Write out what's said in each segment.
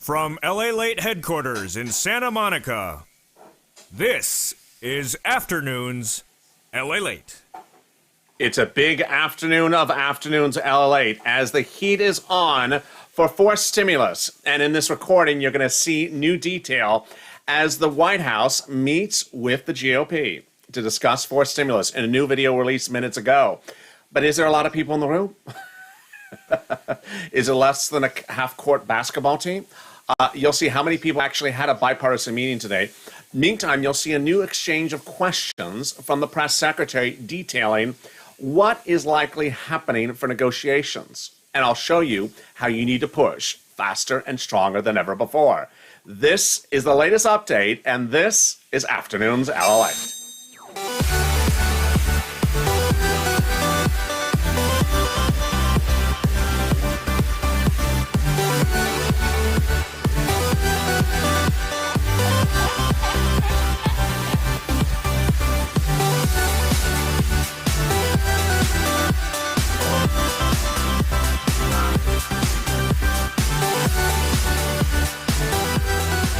From LALATE headquarters in Santa Monica, this is Afternoons LALATE. It's a big afternoon of Afternoons LALATE as the heat is on for forced stimulus. And in this recording, you're going to see new detail as the White House meets with the GOP to discuss forced stimulus in a new video released minutes ago. But is there a lot of people in the room? Is it less than a half-court basketball team? You'll see how many people actually had a bipartisan meeting today. Meantime, you'll see a new exchange of questions from the press secretary detailing what is likely happening for negotiations. And I'll show you how you need to push faster and stronger than ever before. This is the latest update, and this is Afternoons LALATE.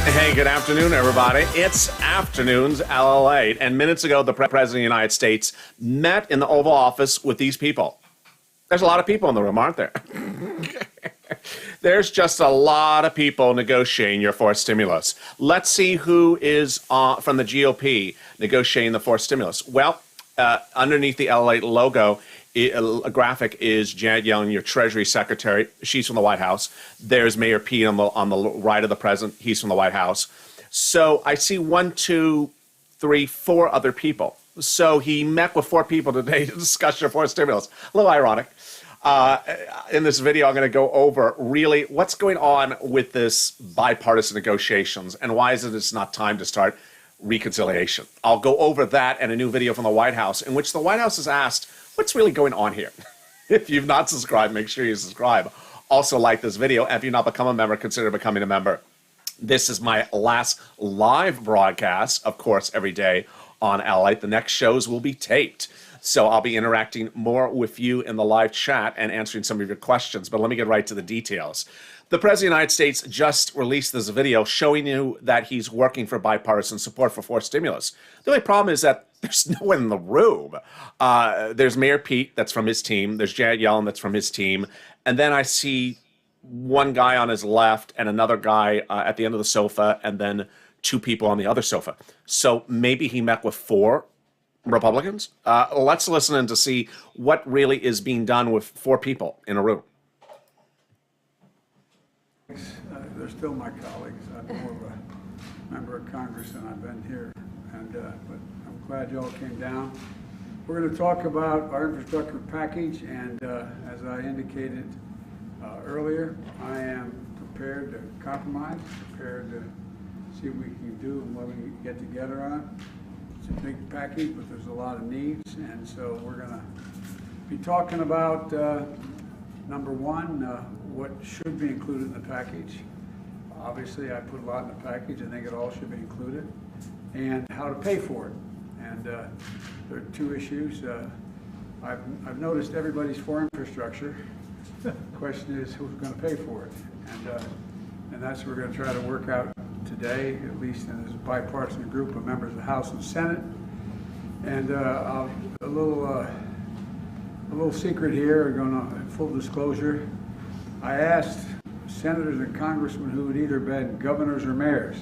Hey, good afternoon, everybody. It's Afternoons LALATE. And minutes ago, the President of the United States met in the Oval Office with these people. There's a lot of people in the room, aren't there? There's just a lot of people negotiating your forced stimulus. Let's see who is from the GOP negotiating the forced stimulus. Well, underneath the LALATE logo, a graphic is Janet Yellen, your Treasury Secretary. She's from the White House. There's Mayor Pete on the right of the president. He's from the White House. So I see 1, 2, 3, 4 other people. So he met with 4 people today to discuss your forced stimulus. A little ironic. In this video, I'm going to go over really what's going on with this bipartisan negotiations and why is it it's not time to start reconciliation. I'll go over that and a new video from the White House in which the White House is asked, what's really going on here? If you've not subscribed, make sure you subscribe. Also like this video. And if you've not become a member, consider becoming a member. This is my last live broadcast, of course, every day on LALATE. The next shows will be taped. So I'll be interacting more with you in the live chat and answering some of your questions. But let me get right to the details. The President of the United States just released this video showing you that he's working for bipartisan support for forced stimulus. The only problem is that there's no one in the room. There's Mayor Pete, that's from his team. There's Janet Yellen, that's from his team. And then I see one guy on his left and another guy at the end of the sofa, and then 2 people on the other sofa. So maybe he met with 4 Republicans. Let's listen in to see what really is being done with 4 people in a room. They're still my colleagues. I'm more of a member of Congress than I've been here, but I'm glad you all came down. We're going to talk about our infrastructure package, and as I indicated earlier, I am prepared to compromise, prepared to see what we can do and what we can get together on. It's a big package, but there's a lot of needs, and so we're going to be talking about number 1, what should be included in the package. Obviously, I put a lot in the package. I think it all should be included. And how to pay for it. And there are 2 issues. I've noticed everybody's for infrastructure. The question is who's going to pay for it. And that's what we're going to try to work out today, at least in this bipartisan group of members of the House and Senate. And a little secret here, full disclosure. I asked senators and congressmen who had either been governors or mayors,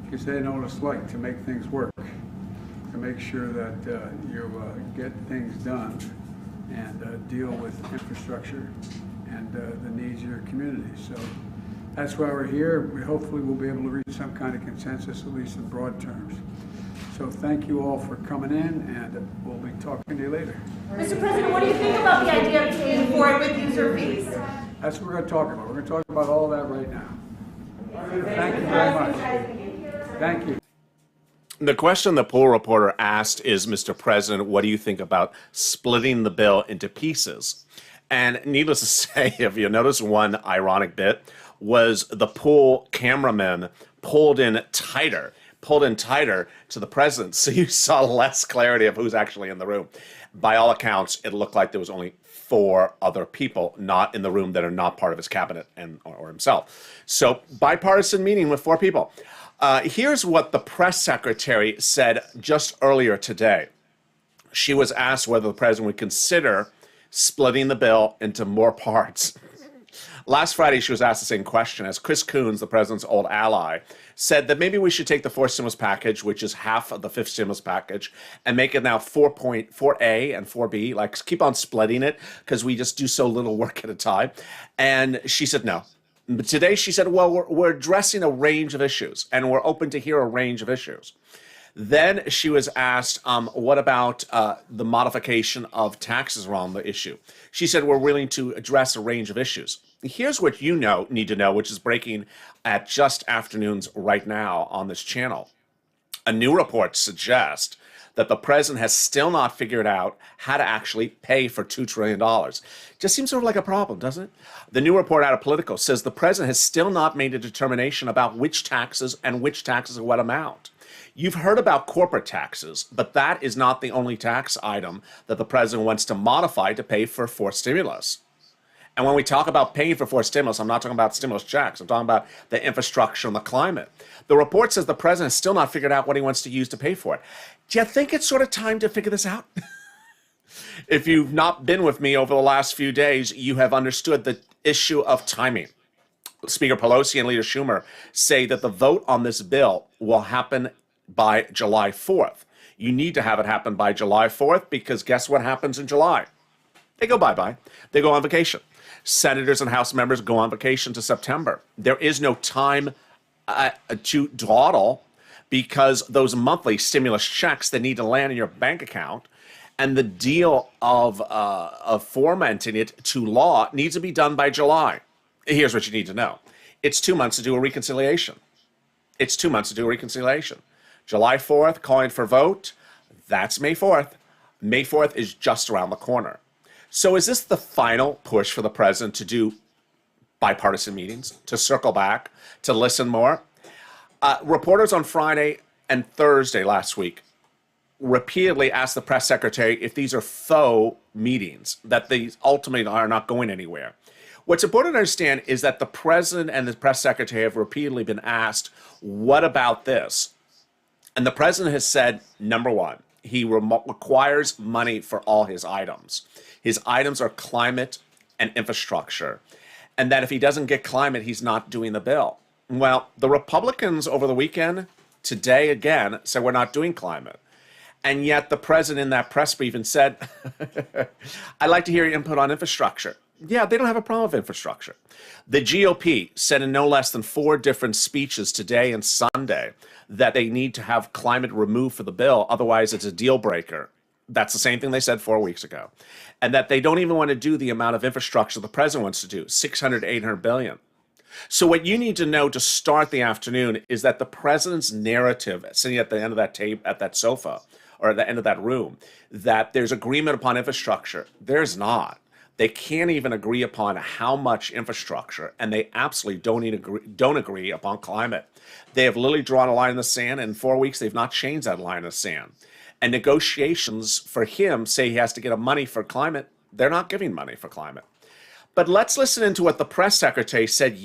because they know what it's like to make things work, to make sure that you get things done and deal with infrastructure and the needs of your community. So that's why we're here. We hopefully will be able to reach some kind of consensus, at least in broad terms. So thank you all for coming in, and we'll be talking to you later. Mr. President, what do you think about the idea of paying for it with user fees? That's what we're going to talk about. We're going to talk about all that right now. Thank you very much. Thank you. The question the poll reporter asked is, Mr. President, what do you think about splitting the bill into pieces? And needless to say, if you notice one ironic bit, was the poll cameraman pulled in tighter to the president, so you saw less clarity of who's actually in the room. By all accounts, it looked like there was only for other people, not in the room that are not part of his cabinet or himself. So bipartisan meeting with 4 people. Here's what the press secretary said just earlier today. She was asked whether the president would consider splitting the bill into more parts. Last Friday, she was asked the same question as Chris Coons, the president's old ally, said that maybe we should take the 4th stimulus package, which is half of the 5th stimulus package, and make it now 4.4A and 4B, like keep on splitting it because we just do so little work at a time. And she said no. But today she said, well, we're addressing a range of issues, and we're open to hear a range of issues. Then she was asked, what about the modification of taxes around the issue? She said, we're willing to address a range of issues. Here's what you need to know, which is breaking at just afternoons right now on this channel. A new report suggests that the president has still not figured out how to actually pay for $2 trillion. Just seems sort of like a problem, doesn't it? The new report out of Politico says the president has still not made a determination about which taxes and what amount. You've heard about corporate taxes, but that is not the only tax item that the president wants to modify to pay for 4th stimulus. And when we talk about paying for 4th stimulus, I'm not talking about stimulus checks. I'm talking about the infrastructure and the climate. The report says the president has still not figured out what he wants to use to pay for it. Do you think it's sort of time to figure this out? If you've not been with me over the last few days, you have understood the issue of timing. Speaker Pelosi and Leader Schumer say that the vote on this bill will happen by July 4th. You need to have it happen by July 4th because guess what happens in July? They go bye-bye. They go on vacation. Senators and House members go on vacation to September. There is no time to dawdle because those monthly stimulus checks that need to land in your bank account and the deal of fomenting it to law needs to be done by July. Here's what you need to know. It's 2 months to do a reconciliation. It's 2 months to do a reconciliation. July 4th, calling for vote. That's May 4th. May 4th is just around the corner. So is this the final push for the president to do bipartisan meetings, to circle back, to listen more? Reporters on Friday and Thursday last week repeatedly asked the press secretary if these are faux meetings, that these ultimately are not going anywhere. What's important to understand is that the president and the press secretary have repeatedly been asked, what about this? And the president has said, number one, he requires money for all his items. His items are climate and infrastructure. And that if he doesn't get climate, he's not doing the bill. Well, the Republicans over the weekend, today again, said we're not doing climate. And yet the president in that press briefing said, I'd like to hear your input on infrastructure. Yeah, they don't have a problem with infrastructure. The GOP said in no less than 4 different speeches today and Sunday that they need to have climate removed for the bill. Otherwise, it's a deal breaker. That's the same thing they said 4 weeks ago. And that they don't even want to do the amount of infrastructure the president wants to do, 600, 800 billion. So what you need to know to start the afternoon is that the president's narrative, sitting at the end of that table, at that sofa, or at the end of that room, that there's agreement upon infrastructure. There's not. They can't even agree upon how much infrastructure, and they absolutely don't agree upon climate. They have literally drawn a line in the sand, and in 4 weeks they've not changed that line in the sand. And negotiations for him say he has to get money for climate. They're not giving money for climate. But let's listen into what the press secretary said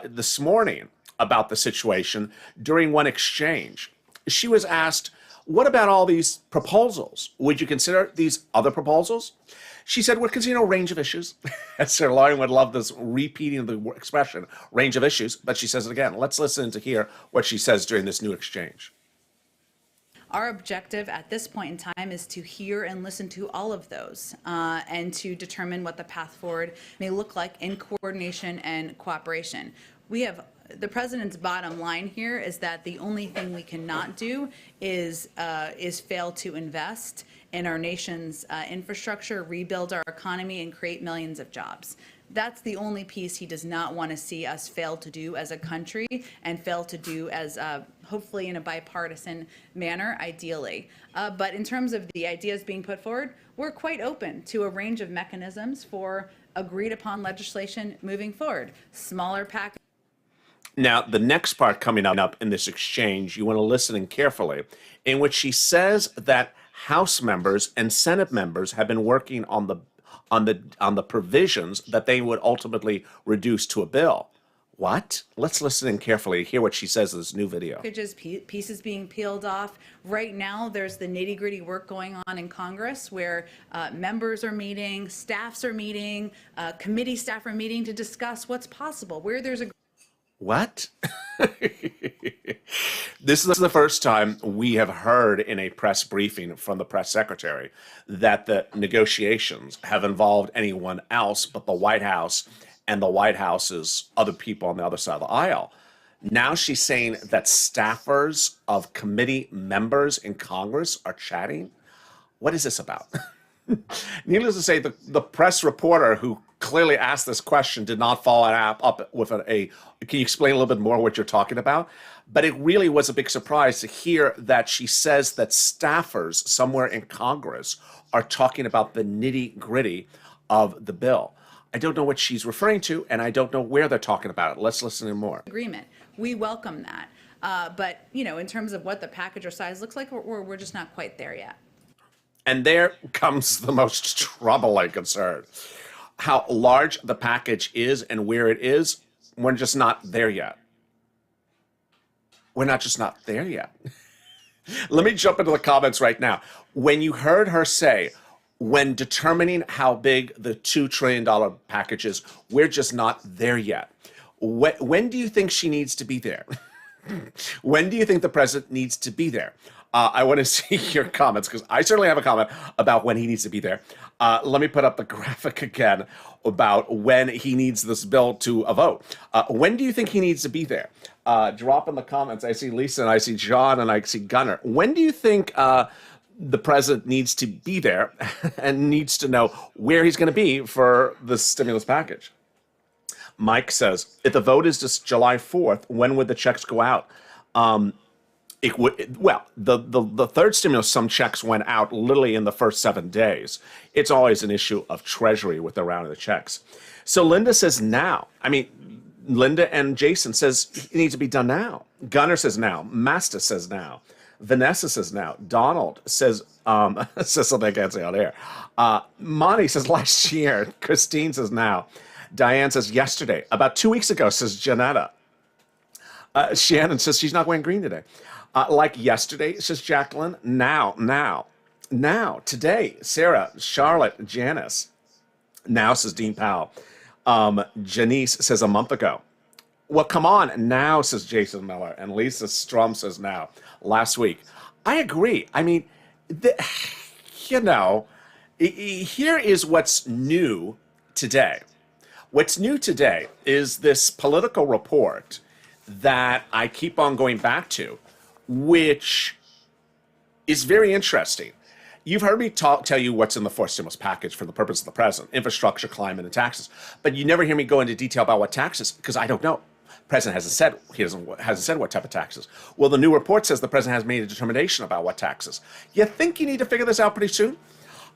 this morning about the situation during one exchange. She was asked, what about all these proposals? Would you consider these other proposals? She said, we're considering a range of issues. Sir Lauren would love this repeating of the expression, range of issues, but she says it again. Let's listen to hear what she says during this new exchange. Our objective at this point in time is to hear and listen to all of those and to determine what the path forward may look like in coordination and cooperation. We have the president's bottom line here is that the only thing we cannot do is fail to invest in our nation's infrastructure, rebuild our economy, and create millions of jobs. That's the only piece he does not want to see us fail to do as a country and fail to do as hopefully in a bipartisan manner, ideally. But in terms of the ideas being put forward, we're quite open to a range of mechanisms for agreed upon legislation moving forward. Smaller package. Now, the next part coming up in this exchange, you want to listen in carefully, in which she says that House members and Senate members have been working on on the provisions that they would ultimately reduce to a bill. What? Let's listen in carefully to hear what she says in this new video. Packages, pieces being peeled off. Right now, there's the nitty-gritty work going on in Congress where members are meeting, staffs are meeting, committee staff are meeting to discuss what's possible, where there's a... What? This is the first time we have heard in a press briefing from the press secretary that the negotiations have involved anyone else but the White House and the White House's other people on the other side of the aisle. Now she's saying that staffers of committee members in Congress are chatting. What is this about? Needless to say, the press reporter who clearly asked this question did not follow up with a can you explain a little bit more what you're talking about? But it really was a big surprise to hear that she says that staffers somewhere in Congress are talking about the nitty-gritty of the bill. I don't know what she's referring to, and I don't know where they're talking about it. Let's listen in more. Agreement. We welcome that. But, you know, in terms of what the package or size looks like, we're just not quite there yet. And there comes the most troubling concern. How large the package is and where it is, we're just not there yet. We're not just not there yet. Let me jump into the comments right now. When you heard her say, when determining how big the $2 trillion package is, we're just not there yet. When do you think she needs to be there? When do you think the president needs to be there? I want to see your comments because I certainly have a comment about when he needs to be there. Let me put up the graphic again about when he needs this bill to a vote. When do you think he needs to be there? Drop in the comments. I see Lisa and I see John and I see Gunnar. When do you think the president needs to be there and needs to know where he's going to be for the stimulus package? Mike says, if the vote is just July 4th, when would the checks go out? It would, well, the third stimulus, some checks went out literally in the first 7 days. It's always an issue of Treasury with the round of the checks. So Linda says now. I mean, Linda and Jason says it needs to be done now. Gunnar says now. Masta says now. Vanessa says now. Donald says says something I can't say on air. Monty says last year. Christine says now. Diane says yesterday. About 2 weeks ago, says Janetta. Shannon says she's not wearing green today. Like yesterday, says Jacqueline. Now, today. Sarah, Charlotte, Janice. Now, says Dean Powell. Janice says a month ago. Well, come on, now, says Jason Miller. And Lisa Strum says now. Last week. I agree. I mean, you know, here is what's new today. What's new today is this political report that I keep on going back to, which is very interesting. You've heard me tell you what's in the fourth stimulus package for the purpose of the president: infrastructure, climate, and taxes. But you never hear me go into detail about what taxes, because I don't know. President hasn't said hasn't said what type of taxes. Well, the new report says the president has made a determination about what taxes. You think you need to figure this out pretty soon?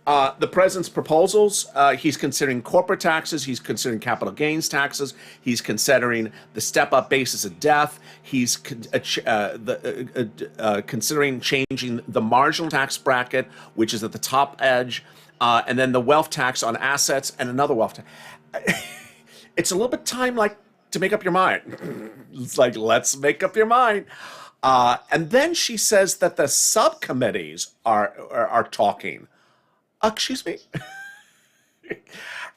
The president's proposals, he's considering corporate taxes, he's considering capital gains taxes, he's considering the step-up basis of death, he's considering changing the marginal tax bracket, which is at the top edge, and then the wealth tax on assets and another wealth tax. It's a little bit time to make up your mind. It's like, let's make up your mind. And then she says that the subcommittees are talking. Excuse me.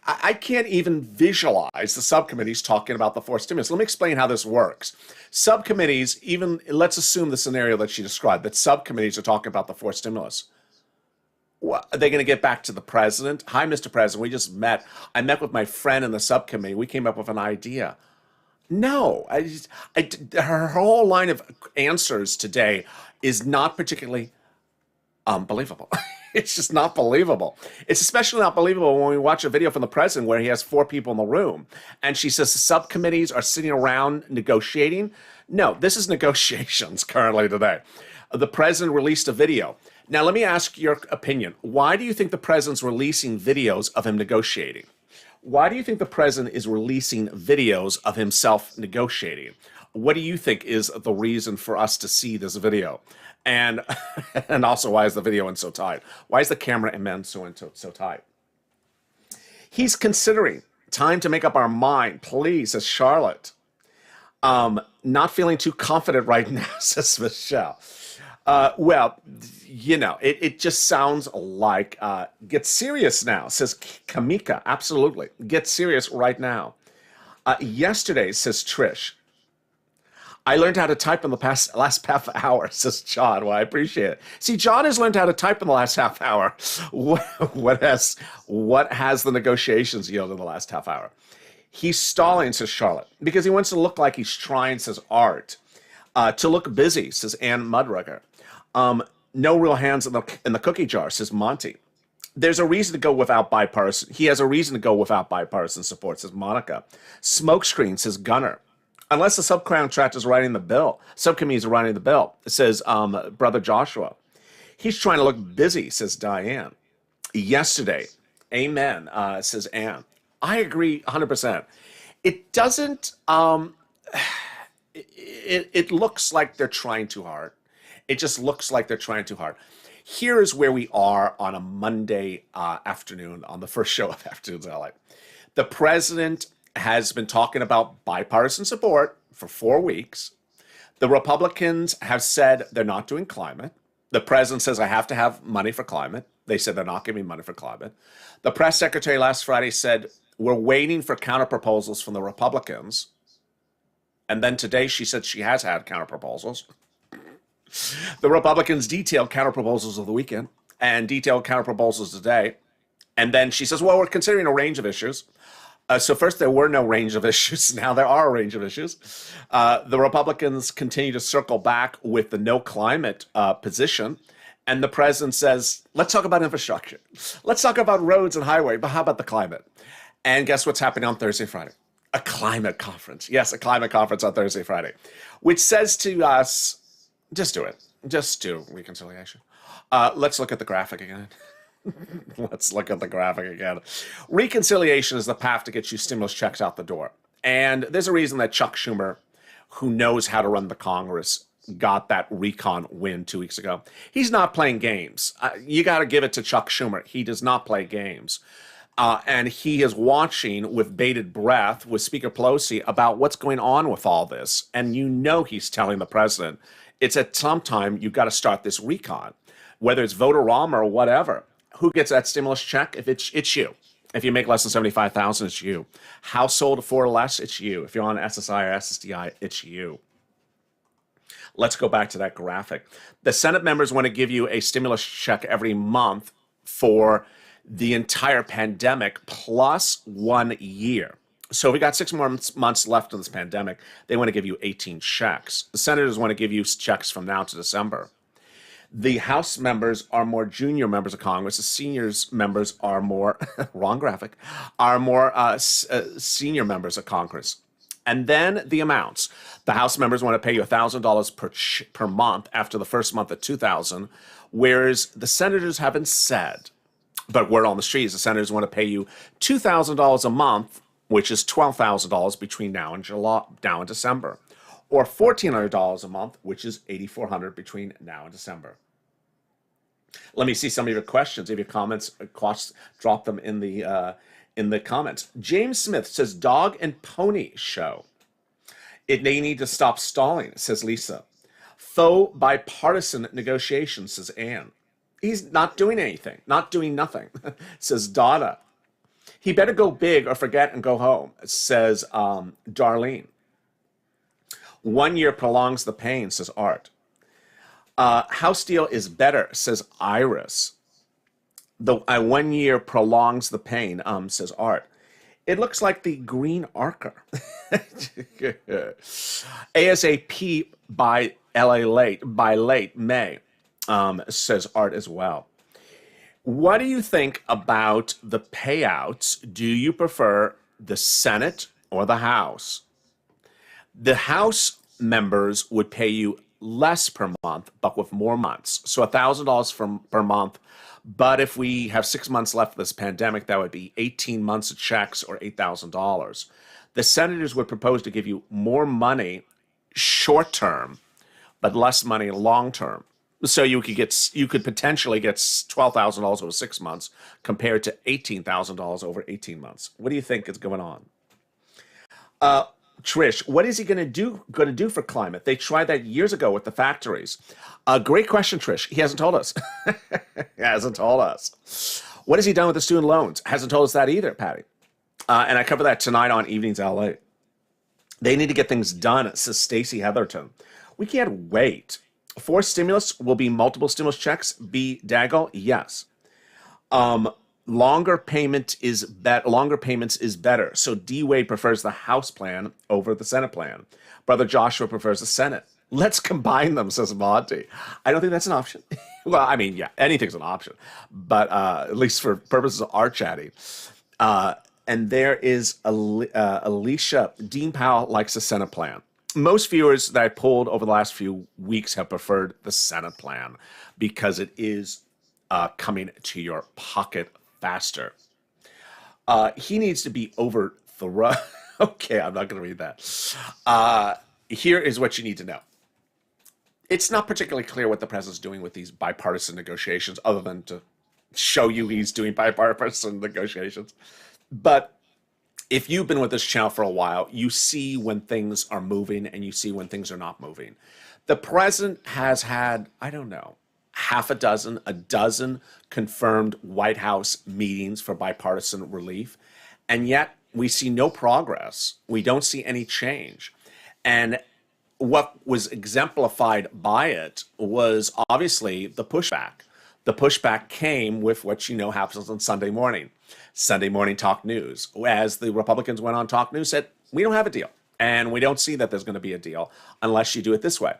I can't even visualize the subcommittees talking about the fourth stimulus. Let me explain how this works. Subcommittees, even let's assume the scenario that she described, that subcommittees are talking about the fourth stimulus. What, are they going to get back to the president? Hi, Mr. President, we just met. I met with my friend in the subcommittee. We came up with an idea. No, her whole line of answers today is not particularly unbelievable. It's just not believable. It's especially not believable when we watch a video from the president where he has 4 people in the room and she says the subcommittees are sitting around negotiating. No, this is negotiations currently today. The president released a video. Now, let me ask your opinion. Why do you think the president's releasing videos of him negotiating? Why do you think the president is releasing videos of himself negotiating? What do you think is the reason for us to see this video? And also, why is the video in so tight? Why is the camera in so tight? He's considering time to make up our mind, please, says Charlotte. Not feeling too confident right now, says Michelle. Well, you know, it just sounds like get serious now, says Kamika. Absolutely. Get serious right now. Yesterday, says Trish, I learned how to type in the last half hour, says John. Well, I appreciate it. See, John has learned how to type in the last half hour. What has the negotiations yielded in the last half hour? He's stalling, says Charlotte, because he wants to look like he's trying, says Art. To look busy, says Ann Mudrugger. No real hands in the cookie jar, says Monty. There's a reason to go without bipartisan. He has a reason to go without bipartisan support, says Monica. Smokescreen, says Gunner. Unless the subcontractor is writing the bill, subcommittees are writing the bill, says Brother Joshua. He's trying to look busy, says Diane. Yesterday, amen, says Ann. I agree 100%. It doesn't, it looks like they're trying too hard. It just looks like they're trying too hard. Here is where we are on a Monday afternoon, on the first show of Afternoons LA. The president has been talking about bipartisan support for 4 weeks. The Republicans have said they're not doing climate. The president says, I have to have money for climate. They said they're not giving me money for climate. The press secretary last Friday said, we're waiting for counter proposals from the Republicans. And then today she said she has had counter proposals. The Republicans detailed counter proposals of the weekend and detailed counter proposals today. And then she says, well, we're considering a range of issues. So first, there were no range of issues. Now there are a range of issues. The Republicans continue to circle back with the no climate position. And the president says, let's talk about infrastructure. Let's talk about roads and highway, but how about the climate? And guess what's happening on Thursday, Friday? A climate conference. Yes, a climate conference on Thursday, Friday, which says to us, just do it. Just do reconciliation. Let's look at the graphic again. Let's look at the graphic again. Reconciliation is the path to get you stimulus checks out the door. And there's a reason that Chuck Schumer, who knows how to run the Congress, got that recon win 2 weeks ago. He's not playing games. You got to give it to Chuck Schumer. He does not play games. And he is watching with bated breath with Speaker Pelosi about what's going on with all this. And you know he's telling the president, it's at some time you've got to start this recon, whether it's Vote-A-Rama or whatever. Who gets that stimulus check? If it's you. If you make less than $75,000, it's you. Household for less, it's you. If you're on SSI or SSDI, it's you. Let's go back to that graphic. The Senate members want to give you a stimulus check every month for the entire pandemic plus 1 year. So we got 6 more months left in this pandemic. They want to give you 18 checks. The senators want to give you checks from now to December. The House members are more junior members of Congress. The seniors members are more, wrong graphic, are more senior members of Congress. And then the amounts. The House members want to pay you $1,000 per month after the first month at $2,000, whereas the senators haven't said, but word on the streets, the senators want to pay you $2,000 a month, which is $12,000 between now and December, or $1,400 a month, which is $8,400 between now and December. Let me see some of your questions. If you have comments, drop them in the comments. James Smith says, dog and pony show. They need to stop stalling, says Lisa. Faux bipartisan negotiations, says Anne. He's not doing anything, not doing nothing, says Donna. He better go big or forget and go home, says Darlene. 1 year prolongs the pain, says Art. House deal is better, says Iris. The 1 year prolongs the pain, says Art. It looks like the Green Archer. ASAP by late May, says Art as well. What do you think about the payouts? Do you prefer the Senate or the House? The House members would pay you less per month, but with more months. So $1,000 per month. But if we have 6 months left of this pandemic, that would be 18 months of checks or $8,000. The senators would propose to give you more money short term, but less money long term. So you could potentially get $12,000 over 6 months compared to $18,000 over 18 months. What do you think is going on? Trish, what is he going to do for climate? They tried that years ago with the factories. Great question, Trish. He hasn't told us. He hasn't told us. What has he done with the student loans? Hasn't told us that either, Patty. And I cover that tonight on Evenings LA. They need to get things done, says Stacey Heatherton. We can't wait. 4 stimulus will be multiple stimulus checks. B. Daggle, yes. Longer payments is better. So D. Wade prefers the House plan over the Senate plan. Brother Joshua prefers the Senate. Let's combine them, says Monty. I don't think that's an option. Well, I mean, yeah, anything's an option, but at least for purposes of our chatting. And there is Alicia. Dean Powell likes the Senate plan. Most viewers that I polled over the last few weeks have preferred the Senate plan because it is coming to your pocket faster. He needs to be overthrown. Okay, I'm not going to read that. Here is what you need to know. It's not particularly clear what the president's doing with these bipartisan negotiations, other than to show you he's doing bipartisan negotiations. But if you've been with this channel for a while, you see when things are moving and you see when things are not moving. The president has had, I don't know, a dozen confirmed White House meetings for bipartisan relief, and yet we see no progress. We don't see any change. And what was exemplified by it was obviously the pushback. The pushback came with what you know happens on Sunday morning. Sunday morning talk news. As the Republicans went on talk news, said, we don't have a deal. And we don't see that there's going to be a deal unless you do it this way.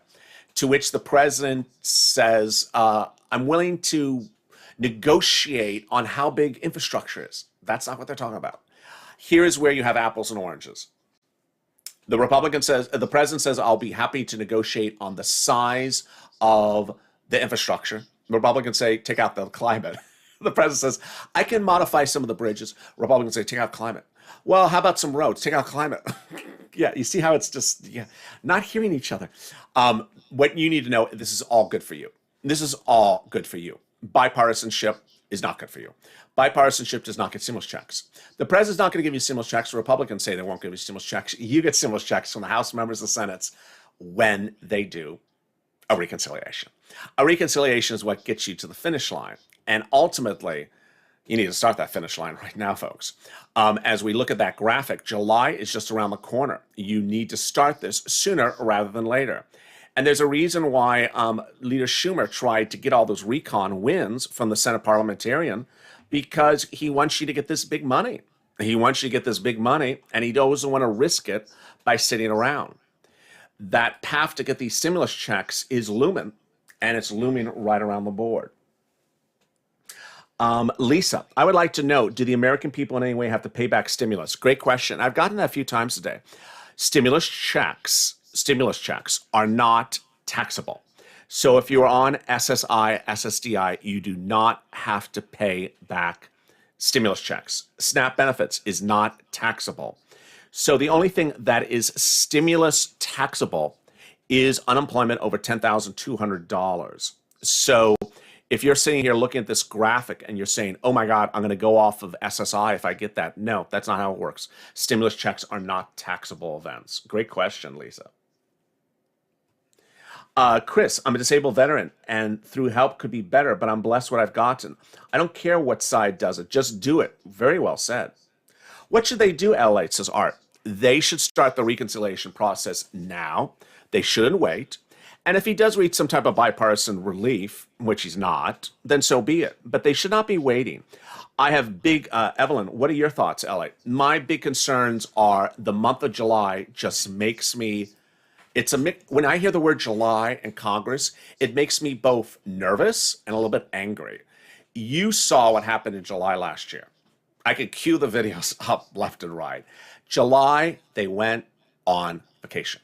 To which the president says, I'm willing to negotiate on how big infrastructure is. That's not what they're talking about. Here is where you have apples and oranges. The president says, I'll be happy to negotiate on the size of the infrastructure. The Republicans say, take out the climate. The president says, I can modify some of the bridges. Republicans say, take out climate. Well, how about some roads? Take out climate. Yeah, you see how it's just not hearing each other. What you need to know, this is all good for you. This is all good for you. Bipartisanship is not good for you. Bipartisanship does not get stimulus checks. The president's not going to give you stimulus checks. The Republicans say they won't give you stimulus checks. You get stimulus checks from the House members and Senate when they do a reconciliation. A reconciliation is what gets you to the finish line. And ultimately, you need to start that finish line right now, folks. As we look at that graphic, July is just around the corner. You need to start this sooner rather than later. And there's a reason why Leader Schumer tried to get all those recon wins from the Senate parliamentarian, because he wants you to get this big money. He wants you to get this big money, and he doesn't want to risk it by sitting around. That path to get these stimulus checks is looming, and it's looming right around the board. Lisa, I would like to know, do the American people in any way have to pay back stimulus? Great question. I've gotten that a few times today. Stimulus checks are not taxable. So if you're on SSI, SSDI, you do not have to pay back stimulus checks. SNAP benefits is not taxable. So the only thing that is stimulus taxable is unemployment over $10,200. So if you're sitting here looking at this graphic and you're saying, oh my God, I'm going to go off of SSI if I get that. No, that's not how it works. Stimulus checks are not taxable events. Great question, Lisa. Chris, I'm a disabled veteran and through help could be better, but I'm blessed what I've gotten. I don't care what side does it. Just do it. Very well said. What should they do, LALATE, says Art? They should start the reconciliation process now. They shouldn't wait. And if he does reach some type of bipartisan relief, which he's not, then so be it. But they should not be waiting. I have Evelyn, what are your thoughts, LA? My big concerns are the month of July just makes me, when I hear the word July and Congress, it makes me both nervous and a little bit angry. You saw what happened in July last year. I could cue the videos up left and right. July, they went on vacation.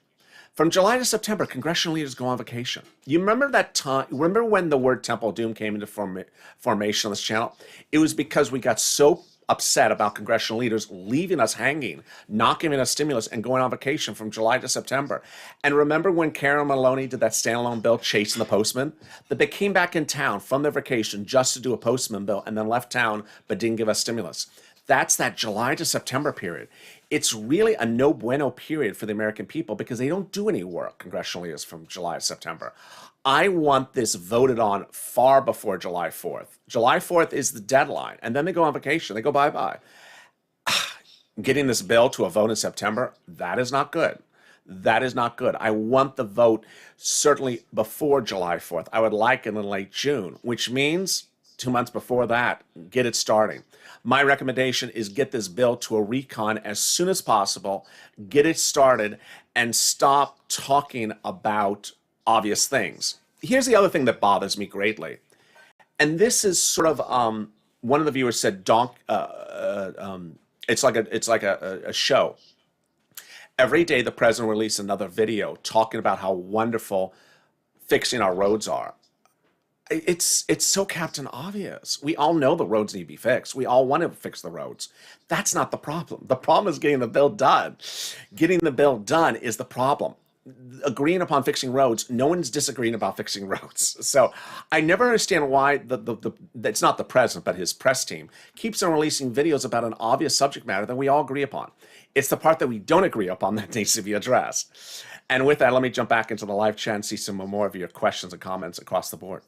From July to September, congressional leaders go on vacation. You remember that time? Remember when the word Temple Doom came into formation on this channel? It was because we got so upset about congressional leaders leaving us hanging, not giving us stimulus, and going on vacation from July to September. And remember when Karen Maloney did that standalone bill chasing the postman? That they came back in town from their vacation just to do a postman bill and then left town but didn't give us stimulus. That's that July to September period. It's really a no bueno period for the American people because they don't do any work, congressional leaders, from July to September. I want this voted on far before July 4th. July 4th is the deadline, and then they go on vacation. They go bye-bye. Getting this bill to a vote in September, that is not good. That is not good. I want the vote certainly before July 4th. I would like it in late June, which means 2 months before that, get it starting. My recommendation is get this bill to a recon as soon as possible, get it started, and stop talking about obvious things. Here's the other thing that bothers me greatly. And this is sort of, one of the viewers said, it's like a show. Every day the president releases another video talking about how wonderful fixing our roads are. It's so Captain Obvious. We all know the roads need to be fixed. We all want to fix the roads. That's not the problem. The problem is getting the bill done. Getting the bill done is the problem. Agreeing upon fixing roads, no one's disagreeing about fixing roads. So I never understand why it's not the president, but his press team keeps on releasing videos about an obvious subject matter that we all agree upon. It's the part that we don't agree upon that needs to be addressed. And with that, let me jump back into the live chat and see some more of your questions and comments across the board.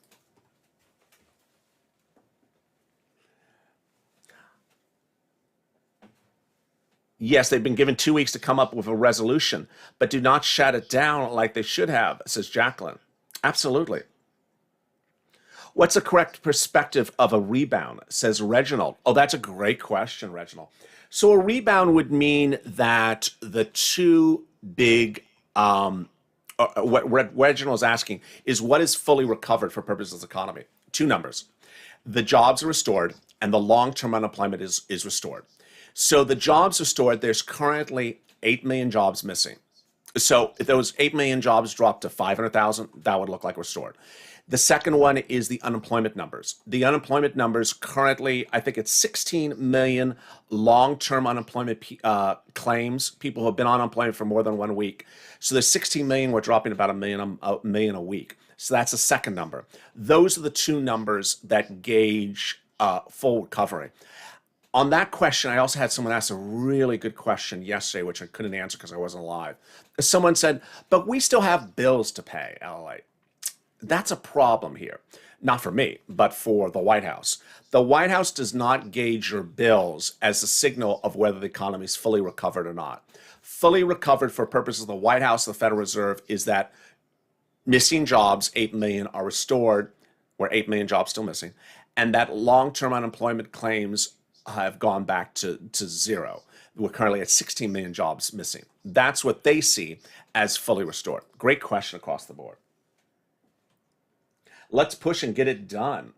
Yes, they've been given 2 weeks to come up with a resolution, but do not shut it down like they should have, says Jacqueline. Absolutely. What's the correct perspective of a rebound, says Reginald. Oh, that's a great question, Reginald. So a rebound would mean that the two big, what Reginald is asking is what is fully recovered for purposes of the economy? Two numbers. The jobs are restored and the long-term unemployment is restored. So the jobs restored, there's currently 8 million jobs missing. So if those 8 million jobs drop to 500,000, that would look like restored. The second one is the unemployment numbers. The unemployment numbers currently, I think it's 16 million long-term unemployment claims, people who have been on unemployment for more than 1 week. So there's 16 million, we're dropping about a million a week. So that's the second number. Those are the two numbers that gauge full recovery. On that question, I also had someone ask a really good question yesterday, which I couldn't answer because I wasn't live. Someone said, but we still have bills to pay, LALATE. That's a problem here. Not for me, but for the White House. The White House does not gauge your bills as a signal of whether the economy is fully recovered or not. Fully recovered for purposes of the White House, the Federal Reserve, is that missing jobs, 8 million, are restored, where 8 million jobs still missing, and that long-term unemployment claims have gone back to zero. We're currently at 16 million jobs missing. That's what they see as fully restored. Great question across the board. Let's push and get it done.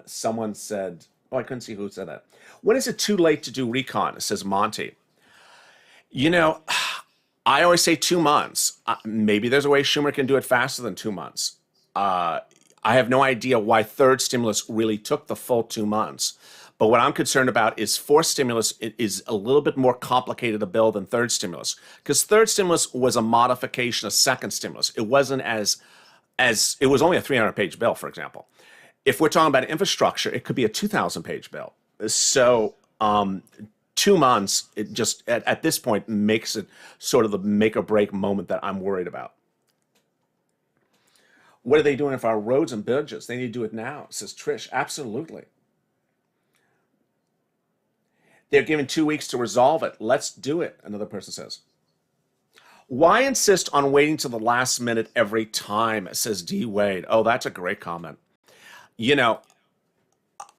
Someone said, oh, I couldn't see who said that. When is it too late to do recon, says Monty. You know, I always say 2 months. Maybe there's a way Schumer can do it faster than 2 months. I have no idea why third stimulus really took the full 2 months. But what I'm concerned about is fourth stimulus is a little bit more complicated a bill than third stimulus, because third stimulus was a modification of second stimulus. It wasn't as it was only a 300-page bill, for example. If we're talking about infrastructure, it could be a 2,000-page bill. So 2 months, it just at this point makes it sort of the make or break moment that I'm worried about. What are they doing for our roads and bridges? They need to do it now, says Trish. Absolutely. They're given 2 weeks to resolve it. Let's do it, another person says. Why insist on waiting till the last minute every time, says D. Wade. Oh, that's a great comment. You know,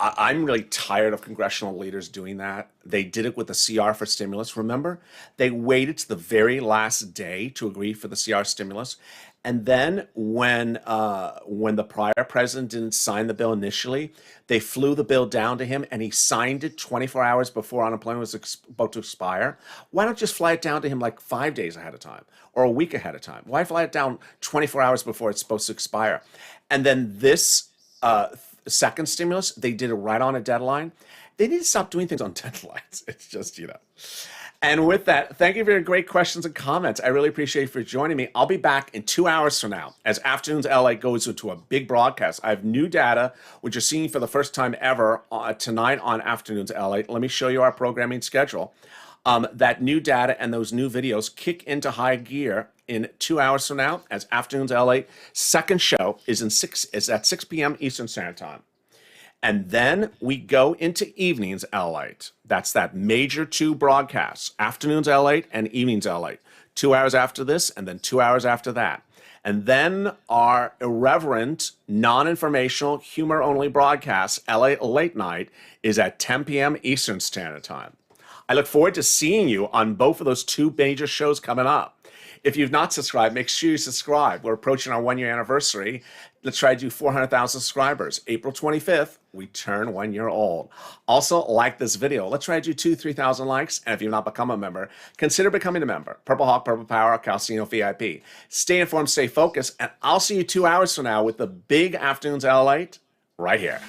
I'm really tired of congressional leaders doing that. They did it with the CR for stimulus, remember? They waited to the very last day to agree for the CR stimulus. And then when the prior president didn't sign the bill initially, they flew the bill down to him and he signed it 24 hours before unemployment was about to expire. Why not just fly it down to him like 5 days ahead of time or a week ahead of time? Why fly it down 24 hours before it's supposed to expire? And then this second stimulus, they did it right on a deadline. They need to stop doing things on deadlines. It's just, And with that, thank you for your great questions and comments. I really appreciate you for joining me. I'll be back in 2 hours from now as Afternoons LA goes into a big broadcast. I have new data, which you're seeing for the first time ever tonight on Afternoons LA. Let me show you our programming schedule. That new data and those new videos kick into high gear in 2 hours from now as Afternoons LA second show is at 6 p.m. Eastern Standard Time. And then we go into evenings L8. That's that major 2 broadcasts, Afternoons L8 and evenings L8. 2 hours after this and then 2 hours after that. And then our irreverent, non-informational, humor-only broadcast, LA Late Night, is at 10 p.m. Eastern Standard Time. I look forward to seeing you on both of those 2 major shows coming up. If you've not subscribed, make sure you subscribe. We're approaching our 1-year anniversary. Let's try to do 400,000 subscribers. April 25th, we turn 1 year old. Also, like this video. Let's try to do 3,000 likes. And if you've not become a member, consider becoming a member. Purple Hawk, Purple Power, Calcino VIP. Stay informed, stay focused, and I'll see you 2 hours from now with the big Afternoons L8 right here.